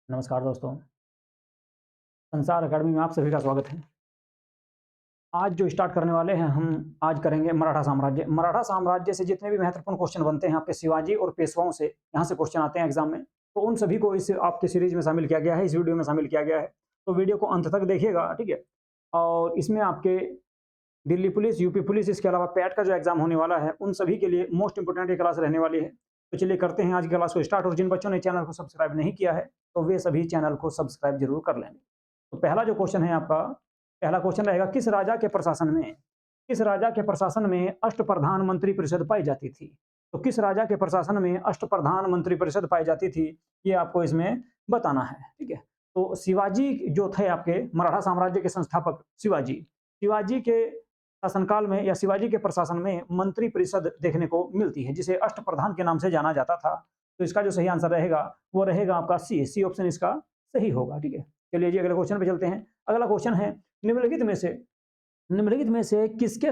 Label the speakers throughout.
Speaker 1: नमस्कार दोस्तों, संसार अकेडमी में आप सभी का स्वागत है। आज जो स्टार्ट करने वाले हैं हम आज करेंगे मराठा साम्राज्य। मराठा साम्राज्य से जितने भी महत्वपूर्ण क्वेश्चन बनते हैं आपके शिवाजी और पेशवाओं से, यहाँ से क्वेश्चन आते हैं एग्जाम में, तो उन सभी को इस आपके सीरीज में शामिल किया गया है, इस वीडियो में शामिल किया गया है। तो वीडियो को अंत तक देखिएगा, ठीक है। और इसमें आपके दिल्ली पुलिस, यूपी पुलिस, इसके अलावा पैट का जो एग्जाम होने वाला है, उन सभी के लिए मोस्ट इंपोर्टेंट ये क्लास रहने वाली है। तो चलिए करते हैं आज की क्लास को स्टार्ट। और जिन बच्चों ने चैनल को सब्सक्राइब नहीं किया है, तो वे सभी चैनल को सब्सक्राइब जरूर कर लेंगे। तो पहला जो क्वेश्चन है आपका, पहला क्वेश्चन रहेगा, किस राजा के प्रशासन में अष्टप्रधान मंत्री परिषद पाई जाती थी? तो किस राजा के प्रशासन में अष्टप्रधान मंत्री परिषद पाई जाती थी, ये आपको इसमें बताना है, ठीक है। तो शिवाजी जो थे आपके मराठा साम्राज्य के संस्थापक, शिवाजी के शासनकाल में या शिवाजी के प्रशासन में मंत्री परिषद देखने को मिलती है, जिसे अष्टप्रधान के नाम से जाना जाता था। तो इसका जो सही आंसर रहेगा वो रहेगा आपका सी ऑप्शन इसका सही होगा, ठीक है। चलिए जी अगले क्वेश्चन पे चलते हैं। अगला क्वेश्चन है, निम्नलिखित में से किसके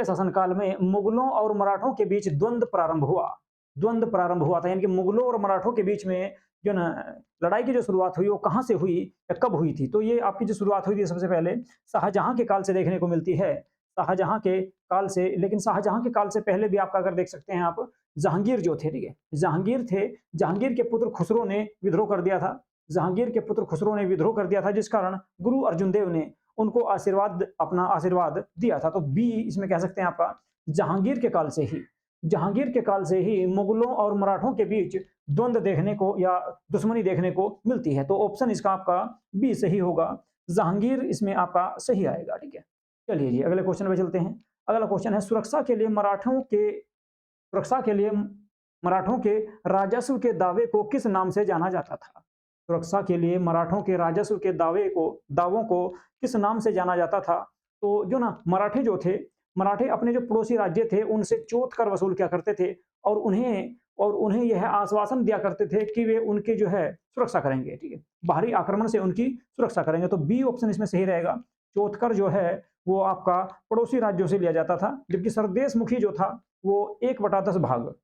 Speaker 1: शासनकाल में मुगलों और मराठों के बीच द्वंद्व प्रारंभ हुआ था? यानी कि मुगलों और मराठों के बीच में जो ना लड़ाई की जो शुरुआत हुई वो कहां से हुई या कब हुई थी? तो ये आपकी जो शुरुआत हुई थी सबसे पहले शाहजहां के काल से देखने को मिलती है, शाहजहां के काल से। लेकिन शाहजहां के काल से पहले भी आपका अगर देख सकते हैं आप, जहांगीर जो थे, ठीक है, जहांगीर के पुत्र खुसरो ने विद्रोह कर दिया था। जिस कारण गुरु अर्जुन देव ने उनको अपना आशीर्वाद दिया था। तो बी इसमें कह सकते हैं आपका जहांगीर के काल से ही मुगलों और मराठों के बीच द्वंद्व देखने को या दुश्मनी देखने को मिलती है। तो ऑप्शन इसका आपका बी सही होगा, जहांगीर इसमें आपका सही आएगा, ठीक है। चलिए जी अगले क्वेश्चन पे चलते हैं। अगला क्वेश्चन है, मराठों के राजस्व के दावे को किस नाम से जाना जाता था? सुरक्षा के लिए मराठों के राजस्व के दावों को किस नाम से जाना जाता था? तो जो ना मराठे अपने जो पड़ोसी राज्य थे उनसे चौथ कर वसूल किया करते थे, और उन्हें यह आश्वासन दिया करते थे कि वे उनकी जो है सुरक्षा करेंगे, ठीक है, बाहरी आक्रमण से उनकी सुरक्षा करेंगे। तो बी ऑप्शन इसमें सही रहेगा। चौथ कर जो है वो आपका पड़ोसी राज्यों से लिया जाता था, जबकि सरदेश मुखी जो था वो 1/10 भाग,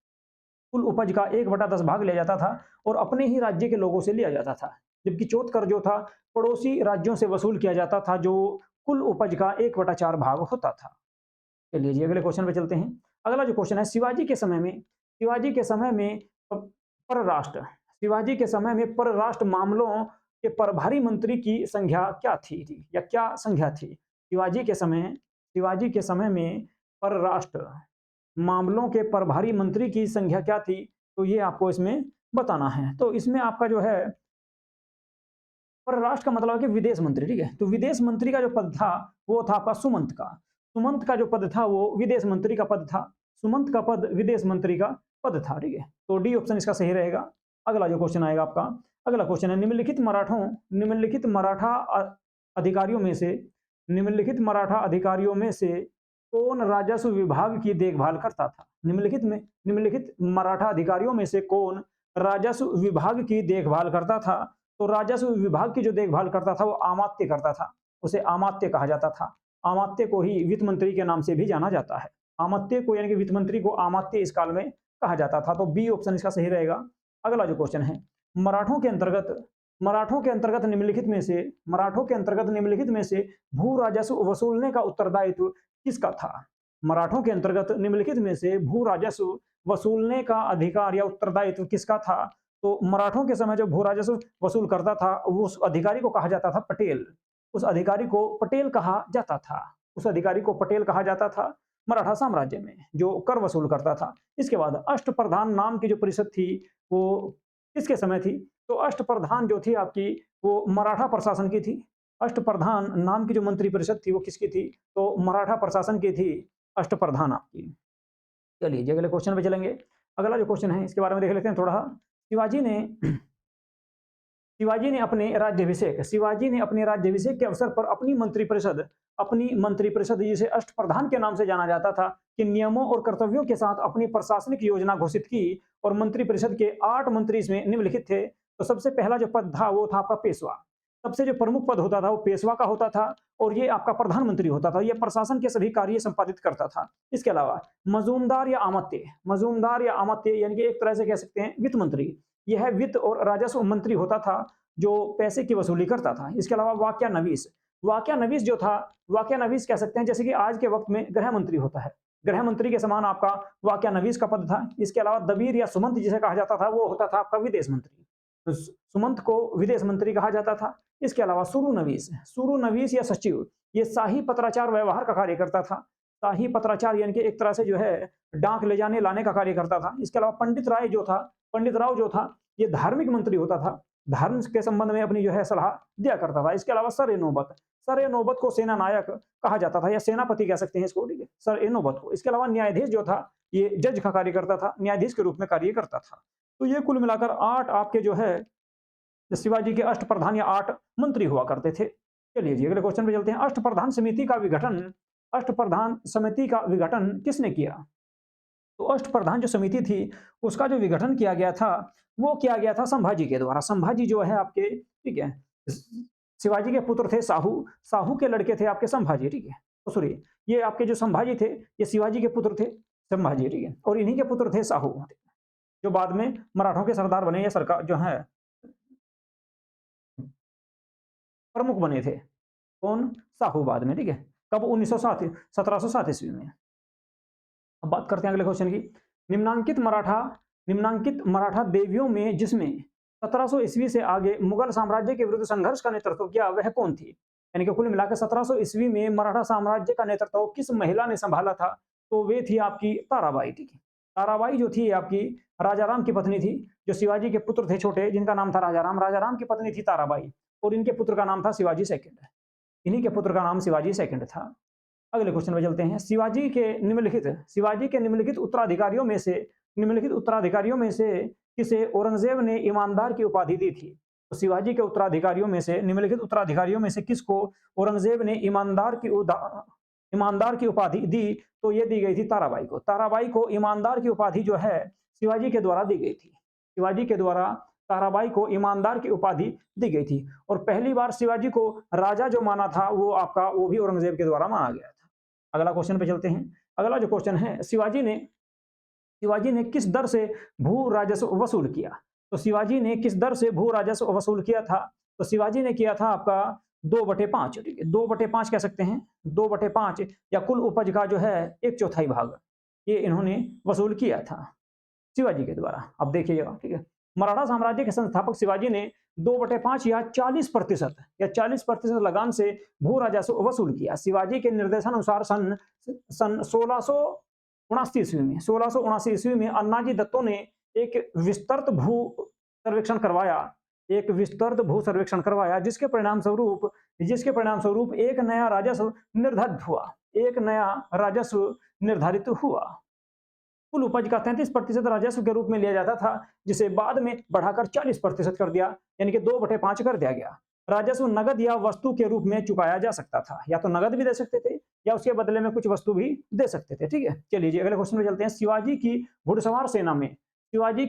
Speaker 1: कुल उपज का 1/10 भाग लिया जाता था और अपने ही राज्य के लोगों से लिया जाता था। जबकि चौथ कर जो था पड़ोसी राज्यों से वसूल किया जाता था, जो कुल उपज का 1/4 भाग होता था। चलिए जी अगले क्वेश्चन पे चलते हैं। अगला जो क्वेश्चन है, शिवाजी के समय में परराष्ट्र मामलों के प्रभारी मंत्री की संख्या क्या थी या क्या संख्या थी? शिवाजी के समय में परराष्ट्र मामलों के प्रभारी मंत्री की संख्या क्या थी? तो ये आपको इसमें बताना है। तो इसमें आपका जो है परराष्ट्र का मतलब है कि विदेश मंत्री, ठीक है। तो विदेश मंत्री का जो पद था वो था आपका सुमंत का जो पद था वो विदेश मंत्री का पद था। सुमंत का पद विदेश मंत्री का पद था, ठीक है। तो डी ऑप्शन इसका सही रहेगा। अगला जो क्वेश्चन आएगा आपका, अगला क्वेश्चन है, निम्नलिखित मराठा अधिकारियों में से कौन राजस्व विभाग की देखभाल करता था? निम्नलिखित मराठा अधिकारियों में से कौन राजस्व विभाग की देखभाल करता था? तो राजस्व विभाग की जो देखभाल करता था वो अमात्य करता था, उसे अमात्य कहा जाता था। अमात्य को ही वित्त मंत्री के नाम से भी जाना जाता है। अमात्य को यानी कि वित्त मंत्री को अमात्य इस काल में कहा जाता था। तो बी ऑप्शन इसका सही रहेगा। अगला जो क्वेश्चन है, मराठों के अंतर्गत निम्नलिखित में से भू राजस्व वसूलने का उत्तरदायित्व किसका था? मराठों के अंतर्गत निम्नलिखित में से भू राजस्व वसूलने का अधिकार या उत्तरदायित्व किसका था? तो मराठों के समय जो भू राजस्व वसूल करता था उस अधिकारी को कहा जाता था पटेल। उस अधिकारी को पटेल कहा जाता था मराठा साम्राज्य में, जो कर वसूल करता था। इसके बाद अष्टप्रधान नाम की जो परिषद थी वो किसके समय थी? तो अष्टप्रधान जो थी आपकी वो मराठा प्रशासन की थी। अष्टप्रधान नाम की जो मंत्री परिषद थी वो किसकी थी? तो मराठा प्रशासन की थी अष्टप्रधान आपकी। चलिए जी अगले क्वेश्चन पे चलेंगे। अगला जो क्वेश्चन है इसके बारे में देख लेते हैं थोड़ा। शिवाजी ने शिवाजी ने अपने राज्याभिषेक के अवसर पर अपनी मंत्रिपरिषद जिसे अष्टप्रधान के नाम से जाना जाता था, कि नियमों और कर्तव्यों के साथ अपनी प्रशासनिक योजना घोषित की, और मंत्रिपरिषद के 8 मंत्री इसमें निम्नलिखित थे। तो सबसे पहला जो पद था वो था आपका पेशवा। सबसे जो प्रमुख पद होता था वो पेशवा का होता था, और ये आपका प्रधानमंत्री होता था। ये प्रशासन के सभी कार्य संपादित करता था। इसके अलावा मजूमदार या अमात्य यानी कि एक तरह से कह सकते हैं वित्त मंत्री, यह वित्त और राजस्व मंत्री होता था जो पैसे की वसूली करता था। इसके अलावा वाक्या नवीस जो था, वाक्या नवीस कह सकते हैं जैसे कि आज के वक्त में गृह मंत्री होता है, गृह मंत्री के समान आपका वाक्या नवीस का पद था। इसके अलावा दबीर या सुमंत जिसे कहा जाता था वो होता था आपका विदेश मंत्री, तो सुमंत को विदेश मंत्री कहा जाता था। इसके अलावा सुरु नवीस या सचिव, ये शाही पत्राचार व्यवहार का कार्य करता था। शाही पत्राचार यानी कि एक तरह से जो है डाक ले जाने लाने का कार्य करता था। इसके अलावा पंडित राव जो था ये धार्मिक मंत्री होता था, धर्म के संबंध में अपनी जो है सलाह दिया करता था। इसके अलावा सर ए नौबत को सेना नायक कहा जाता था या सेनापति कह सकते हैं इसको, ठीक है, सर ए नौबत को। इसके अलावा न्यायाधीश जो था ये जज का कार्य करता था, न्यायाधीश के रूप में कार्य करता था। तो ये कुल मिलाकर 8 आपके जो है शिवाजी के अष्टप्रधान या 8 मंत्री हुआ करते थे। चलिए जी अगले क्वेश्चन पे चलते हैं। अष्टप्रधान समिति का विघटन किसने किया? तो अष्टप्रधान जो समिति थी उसका जो विघटन किया गया था वो किया गया था संभाजी के द्वारा। संभाजी जो है आपके, ठीक है, शिवाजी के पुत्र थे साहू के लड़के थे आपके संभाजी, ठीक है। तो सॉरी, ये आपके जो संभाजी थे ये शिवाजी के पुत्र थे संभाजी, ठीक है, और इन्हीं के पुत्र थे साहू, जो बाद में मराठों के सरदार बने या सरकार जो है प्रमुख बने थे। कौन? साहू बाद में, ठीक है। कब? 1707 ईस्वी में। अब बात करते हैं अगले क्वेश्चन की। निम्नांकित मराठा देवियों में जिसमें 1700 ईस्वी से आगे मुगल साम्राज्य के विरुद्ध संघर्ष का नेतृत्व किया वह कौन थी? यानी कि कुल मिलाकर 1700 ईस्वी में मराठा साम्राज्य का नेतृत्व किस महिला ने संभाला था? तो वे थी आपकी ताराबाई, ठीक है। ताराबाई जो थी आपकी राजाराम की पत्नी थी, जो शिवाजी के पुत्र थे छोटे जिनका नाम था राजाराम की पत्नी थी ताराबाई, और इनके पुत्र का नाम था शिवाजी सेकंड। इन्हीं के पुत्र का नाम शिवाजी सेकंड था। अगले क्वेश्चन में चलते हैं। शिवाजी के निम्नलिखित उत्तराधिकारियों में से किसे औरंगजेब ने ईमानदार की उपाधि दी थी? तो शिवाजी के निम्नलिखित उत्तराधिकारियों में से किसको औरंगजेब ने ईमानदार की उपाधि दी? तो ये दी गई थी ताराबाई को। ताराबाई को ईमानदार की उपाधि जो है शिवाजी के द्वारा दी गई थी। शिवाजी के द्वारा ताराबाई को ईमानदार की उपाधि दी गई थी। और पहली बार शिवाजी को राजा जो माना था वो भी औरंगजेब के द्वारा माना गया था। अगला क्वेश्चन पे चलते हैं। अगला जो क्वेश्चन है, शिवाजी ने किस दर से भू राजस्व वसूल किया? तो शिवाजी ने किस दर से भू राजस्व वसूल किया था? तो शिवाजी ने किया था आपका 2/5, ठीक है, 2/5 कह सकते हैं, 2/5 या कुल उपज का जो है 1/4 भाग ये इन्होंने वसूल किया था शिवाजी के द्वारा। अब देखिएगा, ठीक है, मराठा साम्राज्य के संस्थापक शिवाजी ने 2/5 या 40% लगान से भू राजस्व वसूल किया। शिवाजी के निर्देशानुसार सन 1679 ईस्वी में अन्नाजी दत्तो ने एक विस्तृत भू सर्वेक्षण करवाया, जिसके परिणाम स्वरूप एक नया राजस्व निर्धारित हुआ। कुल उपज का 33% राजस्व के रूप में लिया जाता था, जिसे बाद में बढ़ाकर 40% कर दिया, यानी कि 2/5 कर दिया गया। राजस्व नगद या वस्तु के रूप में चुकाया जा सकता था, या तो नगद भी दे सकते थे या उसके बदले में कुछ वस्तु भी दे सकते थे, ठीक है। चलिए जी अगले क्वेश्चन में चलते हैं। शिवाजी की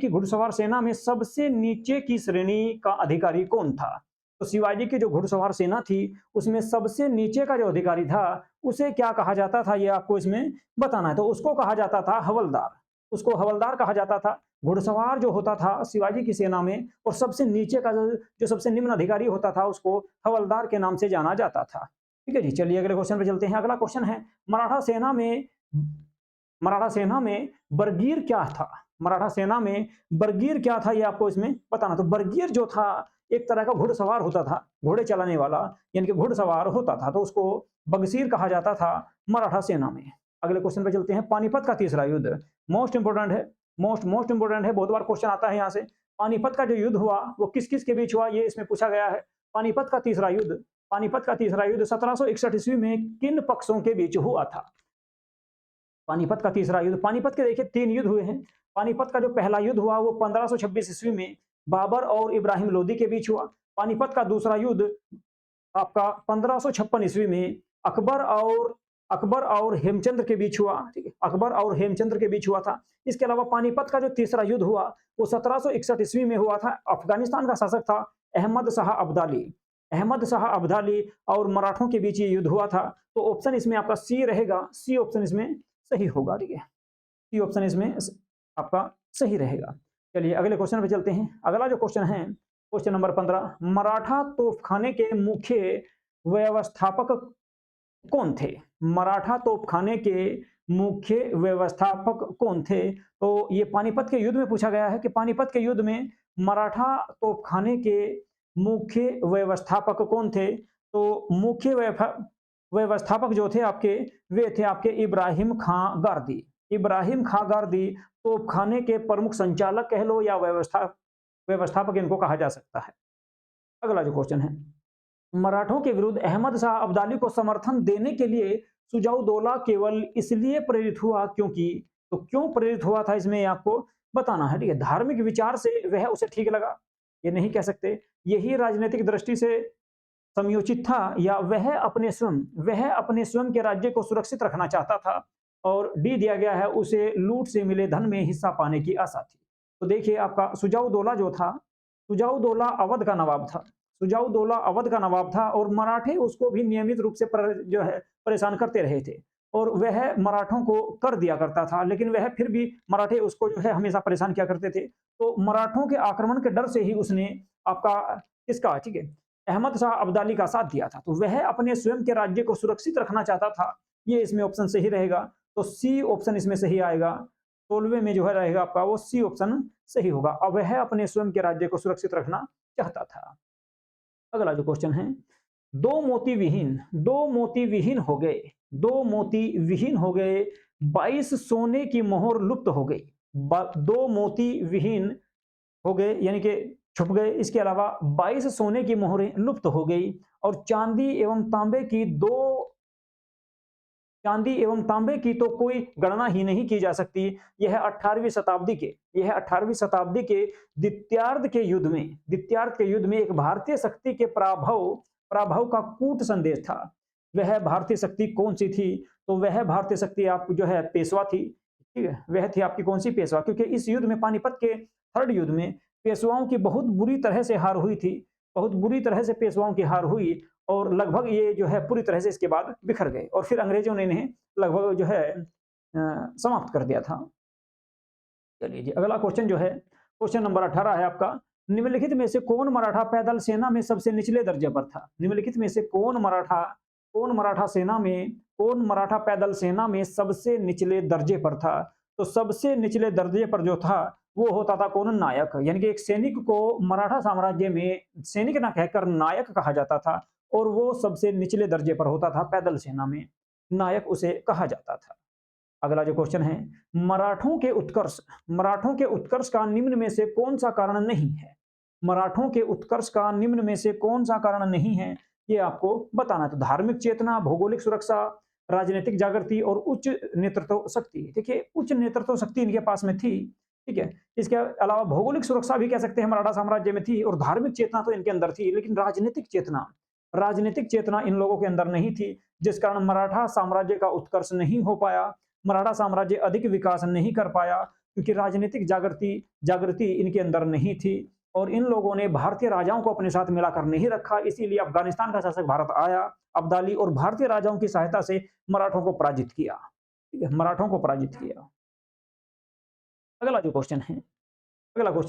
Speaker 1: घुड़सवार सेना में सबसे नीचे की श्रेणी का अधिकारी कौन था? तो शिवाजी की जो घुड़सवार सेना थी उसमें सबसे नीचे का जो अधिकारी था उसे क्या कहा जाता था, ये आपको इसमें बताना है। तो उसको कहा जाता था हवलदार कहा जाता था। घुड़सवार जो होता था शिवाजी की सेना में, और सबसे नीचे का जो सबसे निम्न अधिकारी होता था उसको हवलदार के नाम से जाना जाता था, ठीक है जी। चलिए अगले क्वेश्चन पे चलते हैं। अगला क्वेश्चन है, मराठा सेना में बरगीर क्या था, ये आपको इसमें बताना। तो बरगीर जो था एक तरह का घुड़सवार होता था, घोड़े चलाने वाला, यानी कि घुड़सवार होता था, तो उसको बगसीर कहा जाता था मराठा सेना में। अगले क्वेश्चन पे चलते हैं। पानीपत का तीसरा युद्ध मोस्ट इंपोर्टेंट है, बहुत बार क्वेश्चन आता है यहाँ से। पानीपत का जो युद्ध हुआ वो किस किस के बीच हुआ, ये इसमें पूछा गया है। पानीपत का तीसरा युद्ध 1761 ईस्वी में किन पक्षों के बीच हुआ था? पानीपत का तीसरा युद्ध, पानीपत के देखिए 3 युद्ध हुए हैं। पानीपत का जो पहला युद्ध हुआ वो 1526 ईस्वी में बाबर और इब्राहिम लोदी के बीच हुआ। पानीपत का दूसरा युद्ध आपका 1556 ईस्वी में अकबर और हेमचंद्र के बीच हुआ, ठीक है, अकबर और हेमचंद्र के बीच हुआ था। इसके अलावा पानीपत का जो तीसरा युद्ध हुआ वो 1761 ईस्वी में हुआ था। अफगानिस्तान का शासक था अहमद शाह अब्दाली और मराठों के बीच ये युद्ध हुआ था। तो ऑप्शन इसमें आपका सी रहेगा, सी ऑप्शन इसमें सही होगा, ठीक है, सी ऑप्शन इसमें आपका सही रहेगा। चलिए अगले क्वेश्चन पे चलते हैं। अगला जो क्वेश्चन है, क्वेश्चन नंबर 15, मराठा तोपखाने के मुख्य व्यवस्थापक कौन थे? मराठा तोपखाने के मुख्य व्यवस्थापक कौन थे? तो ये पानीपत के युद्ध में पूछा गया है कि पानीपत के युद्ध में मराठा तोपखाने के मुख्य व्यवस्थापक कौन थे? तो मुख्य व्यवस्थापक जो थे आपके, वे थे आपके इब्राहिम खां गारदी। इब्राहिम खां गारदी तोपखाने के प्रमुख संचालक कह लो या व्यवस्थापक इनको कहा जा सकता है। अगला जो क्वेश्चन है, मराठों के विरुद्ध अहमद शाह अब्दाली को समर्थन देने के लिए सुजाउद्दौला केवल इसलिए प्रेरित हुआ क्योंकि, तो क्यों प्रेरित हुआ था इसमें आपको बताना है। ठीक है, धार्मिक विचार से वह उसे ठीक लगा, ये नहीं कह सकते। यही राजनीतिक दृष्टि से समयोचित था, या वह अपने स्वयं के राज्य को सुरक्षित रखना चाहता था और डी दिया गया है उसे लूट से मिले धन में हिस्सा पाने की आशा थी। तो देखिए आपका सुजाउद्दौला जो था, सुजाउद्दौला अवध का नवाब था। सुजाउद्दौला अवध का नवाब था और मराठे उसको भी नियमित रूप से जो है परेशान करते रहे थे और वह मराठों को कर दिया करता था, लेकिन वह फिर भी मराठे उसको जो है हमेशा परेशान किया करते थे। तो मराठों के आक्रमण के डर से ही उसने आपका किसका, ठीक है, अहमद शाह अब्दाली का साथ दिया था। तो वह अपने स्वयं के राज्य को सुरक्षित रखना चाहता था, ये इसमें ऑप्शन सही रहेगा। तो सी ऑप्शन इसमें सही आएगा। 16वें में जो है रहेगा आपका वो सी ऑप्शन सही होगा। अब वह अपने स्वयं के राज्य को सुरक्षित रखना चाहता था। अगला जो क्वेश्चन है, दो मोती विहीन हो गए, 22 सोने की मोहर लुप्त हो गई। 2 मोती विहीन हो गए यानी कि छुप गए। इसके अलावा 22 सोने की मोहरें लुप्त हो गई और चांदी एवं तांबे की तो कोई गणना ही नहीं की जा सकती। यह 18वीं शताब्दी के द्वितीयार्ध के युद्ध में एक भारतीय शक्ति के पराभव का कूट संदेश था। वह भारतीय शक्ति कौन सी थी? तो वह भारतीय शक्ति आप जो है पेशवा थी। ठीक है, वह थी आपकी कौन सी? पेशवा। क्योंकि इस युद्ध में, पानीपत के थर्ड युद्ध में पेशवाओं की बहुत बुरी तरह से हार हुई थी। बहुत बुरी तरह से पेशवाओं की हार हुई और लगभग ये जो है पूरी तरह से इसके बाद बिखर गए और फिर अंग्रेजों ने इन्हें लगभग जो है समाप्त कर दिया था। चलिए जी अगला क्वेश्चन जो है, क्वेश्चन नंबर 18 है आपका, निम्नलिखित में से कौन मराठा पैदल सेना में सबसे निचले दर्जे पर था? निम्नलिखित में से कौन मराठा पैदल सेना में सबसे निचले दर्जे पर था? तो सबसे निचले दर्जे पर जो था वो होता था कौन? नायक। यानी कि एक सैनिक को मराठा साम्राज्य में सैनिक ना कहकर नायक कहा जाता था और वो सबसे निचले दर्जे पर होता था पैदल सेना में, नायक उसे कहा जाता था। अगला जो क्वेश्चन है, मराठों के उत्कर्ष का निम्न में से कौन सा कारण नहीं है? मराठों के उत्कर्ष का निम्न में से कौन सा कारण नहीं है, ये आपको बताना है। तो धार्मिक चेतना, भौगोलिक सुरक्षा, राजनीतिक जागृति और उच्च नेतृत्व शक्ति। देखिए उच्च नेतृत्व शक्ति इनके पास में थी, ठीक है। इसके अलावा भौगोलिक सुरक्षा भी कह सकते हैं मराठा साम्राज्य में थी और धार्मिक चेतना तो इनके अंदर थी, लेकिन राजनीतिक चेतना इन लोगों के अंदर नहीं थी, जिस कारण मराठा साम्राज्य का उत्कर्ष नहीं हो पाया, मराठा साम्राज्य अधिक विकास नहीं कर पाया, क्योंकि राजनीतिक जागृति इनके अंदर नहीं थी और इन लोगों ने भारतीय राजाओं को अपने साथ मिलाकर नहीं रखा। इसीलिए अफगानिस्तान का शासक भारत आया अब्दाली और भारतीय राजाओं की सहायता से मराठों को पराजित किया। ठीक है, मराठों को पराजित किया। अगला क्वेश्चन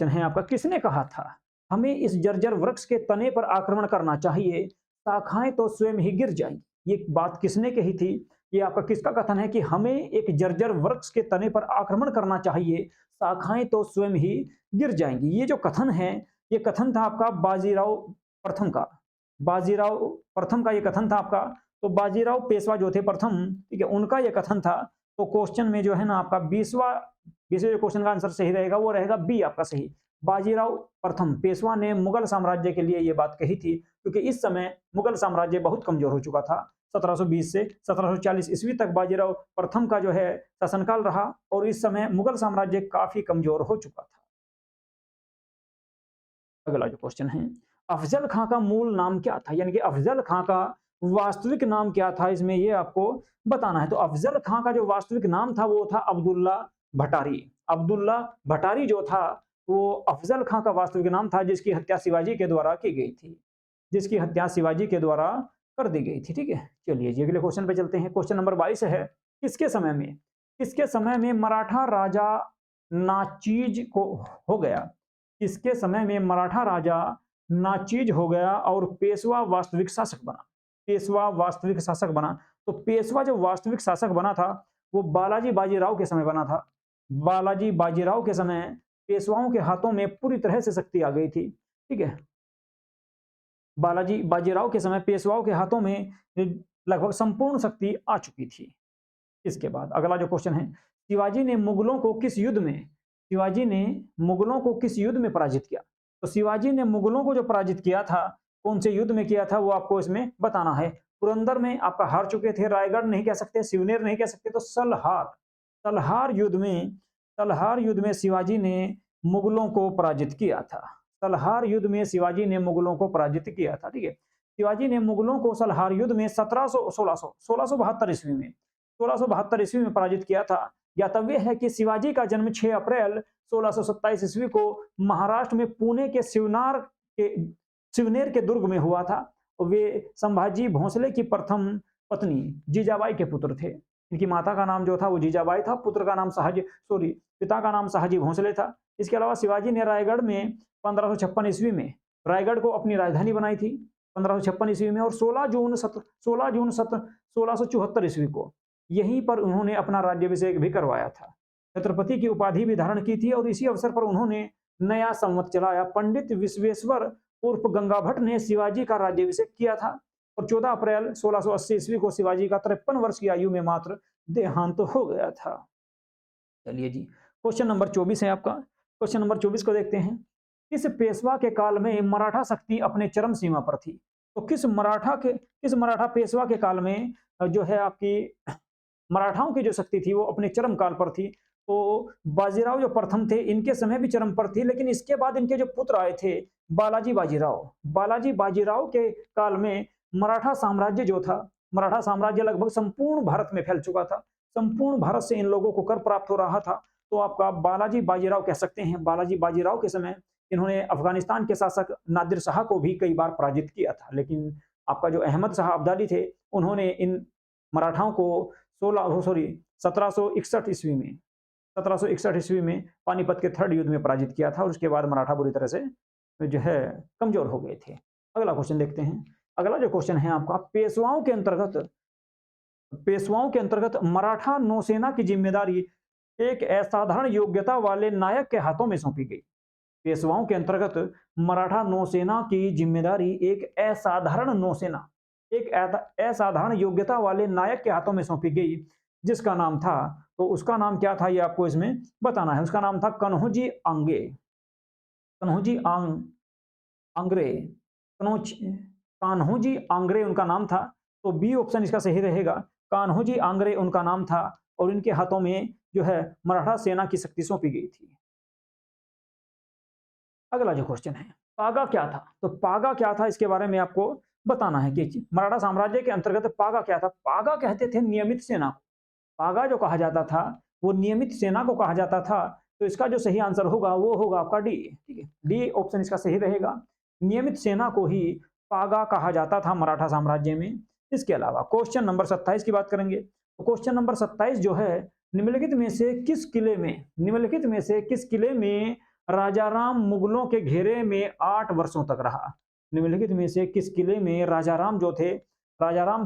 Speaker 1: है आपका, किसने कहा था हमें इस जर्जर वृक्ष के तने पर आक्रमण करना चाहिए, शाखाएं तो स्वयं ही गिर जाएंगी? ये बात किसने कही थी? ये आपका किसका कथन है कि हमें एक जर्जर वृक्ष के तने पर आक्रमण करना चाहिए, शाखाएं तो स्वयं ही गिर जाएंगी? ये जो कथन है, ये कथन था आपका बाजीराव प्रथम का ये कथन था आपका। तो बाजीराव पेशवा जो थे प्रथम, ठीक है, उनका ये कथन था। तो क्वेश्चन में जो है ना आपका 20वां क्वेश्चन का आंसर सही रहेगा, वो रहेगा बी आपका सही। बाजीराव प्रथम पेशवा ने मुगल साम्राज्य के लिए ये बात कही थी, क्योंकि इस समय मुगल साम्राज्य बहुत कमजोर हो चुका था। 1720 से 1740 ईस्वी तक बाजीराव प्रथम का जो है शासनकाल रहा और इस समय मुगल साम्राज्य काफी कमजोर हो चुका था। अगला जो क्वेश्चन है, अफजल खां का मूल नाम क्या था? यानी कि अफजल खां का वास्तविक नाम क्या था, इसमें ये आपको बताना है। तो अफजल खां का जो वास्तविक नाम था वो था अब्दुल्ला भटारी। अब्दुल्ला भटारी जो था वो अफजल खां का वास्तविक नाम था, जिसकी हत्या शिवाजी के द्वारा की गई थी, जिसकी हत्या शिवाजी के द्वारा कर दी गई थी। ठीक है, चलिए जी अगले क्वेश्चन पे चलते हैं। क्वेश्चन नंबर 22 है, किसके समय में मराठा राजा नाचीज को हो गया। इसके समय में मराठा राजा नाचीज हो गया और पेशवा वास्तविक शासक बना। पेशवा वास्तविक शासक बना। तो पेशवा जो वास्तविक शासक बना था वो बालाजी बाजीराव के समय बना था। बालाजी बाजीराव के समय पेशवाओं के हाथों में पूरी तरह से शक्ति आ गई थी। ठीक है, बालाजी बाजीराव के समय पेशवाओं के हाथों में लगभग संपूर्ण शक्ति आ चुकी थी। इसके बाद अगला जो क्वेश्चन है, शिवाजी ने मुगलों को किस युद्ध में शिवाजी ने मुगलों को किस युद्ध में पराजित किया? तो शिवाजी ने मुगलों को जो पराजित किया था, कौन से युद्ध में किया था वो आपको इसमें बताना है। पुरंदर में आपका हार चुके थे, रायगढ़ नहीं कह सकते, शिवनेर नहीं कह सकते, तो सलहार सलहार युद्ध में शिवाजी ने मुगलों को पराजित किया था। सलहार युद्ध में शिवाजी ने मुगलों को पराजित किया था। ठीक है, शिवाजी ने मुगलों को सलहार युद्ध में 1672 ईस्वी में 1672 ईस्वी में पराजित किया था। ज्ञातव्य है कि शिवाजी का जन्म 6 अप्रैल 1627 ईस्वी को महाराष्ट्र में पुणे के शिवनेर के दुर्ग में हुआ था। वे संभाजी भोंसले की प्रथम पत्नी जीजाबाई के पुत्र थे। इनकी माता का नाम जो था वो जीजाबाई था, पुत्र का नाम पिता का नाम शाहजी भोंसले था। इसके अलावा शिवाजी ने रायगढ़ में 1556 ईस्वी में रायगढ़ को अपनी राजधानी बनाई थी 1556 ईस्वी में, और 16 जून 1674 ईस्वी को यहीं पर उन्होंने अपना राज्याभिषेक भी करवाया था। छत्रपति की उपाधि भी धारण की थी और इसी अवसर पर उन्होंने नया संवत चलाया। पंडित विश्वेश्वर उर्फ गंगा भट्ट ने शिवाजी का राज्याभिषेक किया था और 14 अप्रैल 1680 ईस्वी को शिवाजी का 53 वर्ष की आयु में मात्र देहांत हो गया था। चलिए जी, क्वेश्चन नंबर 24 है आपका। क्वेश्चन नंबर 24 को देखते हैं। किस पेशवा के काल में मराठा शक्ति अपने चरम सीमा पर थी? तो किस मराठा पेशवा के काल में जो है आपकी मराठाओं की जो शक्ति थी वो अपने चरम काल पर थी? तो बाजीराव जो प्रथम थे इनके समय भी चरम पर थी, लेकिन इसके बाद इनके जो पुत्र आए थे बालाजी बाजीराव के काल में मराठा साम्राज्य जो था, मराठा साम्राज्य लगभग संपूर्ण भारत में फैल चुका था। संपूर्ण भारत से इन लोगों को कर प्राप्त हो रहा था। तो आपका बालाजी बाजीराव कह सकते हैं। बालाजी बाजीराव के समय इन्होंने अफगानिस्तान के शासक नादिर शाह को भी कई बार पराजित किया था, लेकिन आपका जो अहमद शाह अब्दाली थे उन्होंने इन मराठाओं को 1761 ईस्वी में पानीपत के थर्ड युद्ध में पराजित किया था और उसके बाद मराठा बुरी तरह से जो है कमजोर हो गए थे। अगला क्वेश्चन देखते हैं। अगला जो क्वेश्चन है आपका, पेशवाओं के अंतर्गत मराठा नौसेना की जिम्मेदारी एक असाधारण योग्यता वाले नायक के हाथों में सौंपी गई। पेशवाओं के अंतर्गत मराठा नौसेना की जिम्मेदारी एक असाधारण योग्यता वाले नायक के हाथों में सौंपी गई, जिसका नाम था, तो उसका नाम क्या था ये आपको इसमें बताना है। उसका नाम था कन्होजी आंग्रे उनका नाम था। तो बी ऑप्शन इसका सही रहेगा, कान्होजी आंग्रे उनका नाम था और इनके हाथों में जो है मराठा सेना की शक्ति सौंपी गई थी। अगला जो क्वेश्चन है, पागा क्या था? तो पागा क्या था इसके बारे में आपको बताना है कि मराठा साम्राज्य के अंतर्गत पागा क्या था। पागा कहते थे नियमित सेना। पागा जो कहा जाता था वो नियमित सेना को कहा जाता था। तो इसका जो सही आंसर होगा वो होगा आपका डी। ठीक है, डी ऑप्शन इसका सही रहेगा। नियमित सेना को ही पागा कहा जाता था मराठा साम्राज्य में। इसके अलावा क्वेश्चन नंबर 27 की बात करेंगे। तो क्वेश्चन नंबर 27 जो है, निम्नलिखित में से किस किले में राजाराम मुगलों के घेरे में 8 वर्षों तक रहा? निम्नलिखित में से किस किले में राजाराम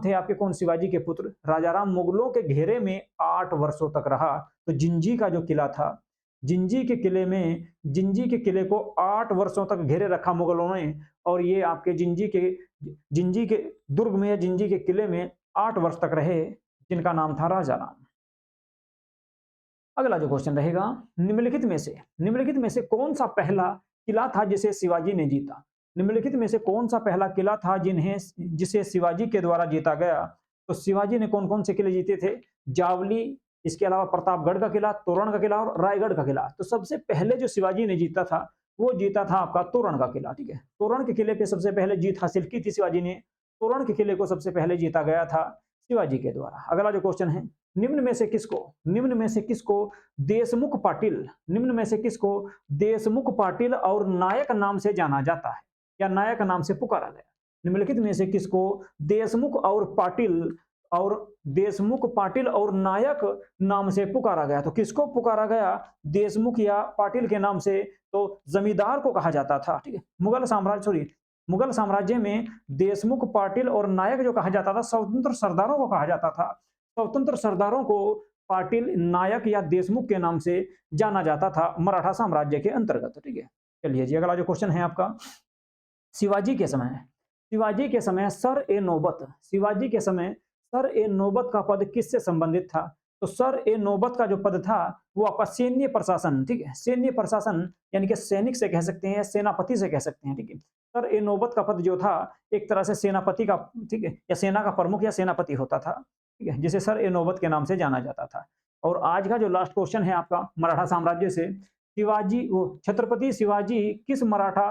Speaker 1: थे आपके कौन? शिवाजी के पुत्र राजाराम मुगलों के घेरे में 8 वर्षों तक रहा। तो जिंजी का जो किला था, जिंजी के किले को 8 वर्षों तक घेरे रखा मुगलों ने, और ये आपके जिंजी के दुर्ग में, जिंजी के किले में 8 वर्ष तक रहे, जिनका नाम था राजाराम। अगला जो क्वेश्चन रहेगा, निम्नलिखित में से कौन सा पहला किला था जिसे शिवाजी ने जीता? निम्नलिखित में से कौन सा पहला किला था जिसे शिवाजी के द्वारा जीता गया? तो शिवाजी ने कौन कौन से किले जीते थे? जावली, इसके अलावा प्रतापगढ़ का किला, तोरण का किला और रायगढ़ का किला। तो सबसे पहले जो शिवाजी ने जीता था वो जीता था आपका तोरण का किला। ठीक है, तोरण के किले पे सबसे पहले जीत हासिल की थी शिवाजी ने। तोरण के किले को सबसे पहले जीता गया था शिवाजी के द्वारा। अगला जो क्वेश्चन है, निम्न में से किसको देशमुख पाटिल और नायक नाम से जाना जाता है या नायक नाम से पुकारा गया? निम्नलिखित में से किसको देशमुख और पाटिल और देशमुख, पाटिल और नायक नाम से पुकारा गया। तो किसको पुकारा गया? देशमुख या पाटिल के नाम से। तो जमींदार को कहा जाता था, ठीक है। मुगल साम्राज्य में देशमुख, पाटिल और नायक जो कहा जाता था, स्वतंत्र सरदारों को कहा जाता था। स्वतंत्र सरदारों को पाटिल, नायक या देशमुख के नाम से जाना जाता था मराठा साम्राज्य के अंतर्गत, ठीक है। चलिए जी, अगला जो क्वेश्चन है आपका, शिवाजी के समय, शिवाजी के समय सर ए नौबत का पद किससे संबंधित था? तो सर ए नौबत का जो पद था वो आपका सैन्य प्रशासन, ठीक है। सैन्य प्रशासन यानी कि सैनिक से कह सकते हैं, सेनापति से कह सकते हैं, ठीक है। सर ए नौबत का पद जो था एक तरह से सेनापति का, ठीक है, या सेना का प्रमुख या सेनापति होता था, ठीक है, जिसे सर ए नौबत के नाम से जाना जाता था। और आज का जो लास्ट क्वेश्चन है आपका मराठा साम्राज्य से, शिवाजी वो छत्रपति शिवाजी किस मराठा